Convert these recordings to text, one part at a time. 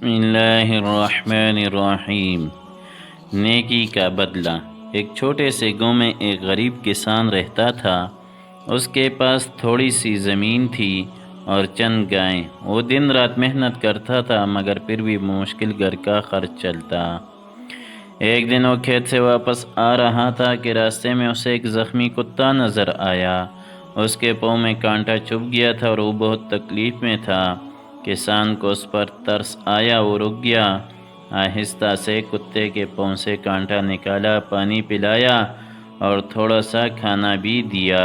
بسم اللہ الرحمن الرحیم۔ نیکی کا بدلہ۔ ایک چھوٹے سے گاؤں میں ایک غریب کسان رہتا تھا۔ اس کے پاس تھوڑی سی زمین تھی اور چند گائیں۔ وہ دن رات محنت کرتا تھا مگر پھر بھی مشکل گھر کا خرچ چلتا۔ ایک دن وہ کھیت سے واپس آ رہا تھا کہ راستے میں اسے ایک زخمی کتا نظر آیا۔ اس کے پاؤں میں کانٹا چبھ گیا تھا اور وہ بہت تکلیف میں تھا۔ کسان کو اس پر ترس آیا، وہ رک گیا۔ آہستہ سے کتے کے پاؤں سے کانٹا نکالا، پانی پلایا اور تھوڑا سا کھانا بھی دیا۔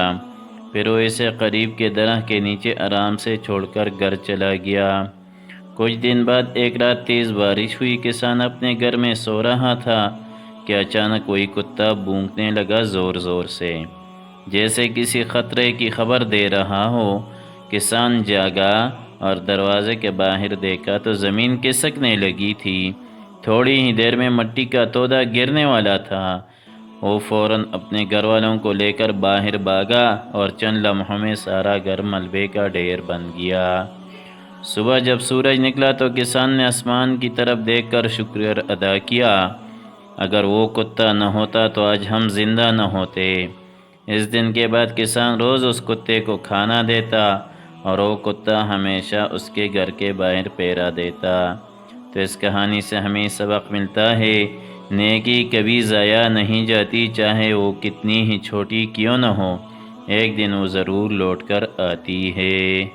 پھر وہ اسے قریب کے درخت کے نیچے آرام سے چھوڑ کر گھر چلا گیا۔ کچھ دن بعد ایک رات تیز بارش ہوئی۔ کسان اپنے گھر میں سو رہا تھا کہ اچانک وہی کتا بھونکنے لگا زور زور سے، جیسے کسی خطرے کی خبر دے رہا ہو۔ کسان جاگا اور دروازے کے باہر دیکھا تو زمین کھسکنے لگی تھی۔ تھوڑی ہی دیر میں مٹی کا تودا گرنے والا تھا۔ وہ فوراً اپنے گھر والوں کو لے کر باہر بھاگا اور چند لمحوں میں سارا گھر ملبے کا ڈھیر بن گیا۔ صبح جب سورج نکلا تو کسان نے آسمان کی طرف دیکھ کر شکر ادا کیا۔ اگر وہ کتا نہ ہوتا تو آج ہم زندہ نہ ہوتے۔ اس دن کے بعد کسان روز اس کتے کو کھانا دیتا اور وہ کتا ہمیشہ اس کے گھر کے باہر پہرا دیتا۔ تو اس کہانی سے ہمیں سبق ملتا ہے، نیکی کبھی ضائع نہیں جاتی، چاہے وہ کتنی ہی چھوٹی کیوں نہ ہو، ایک دن وہ ضرور لوٹ کر آتی ہے۔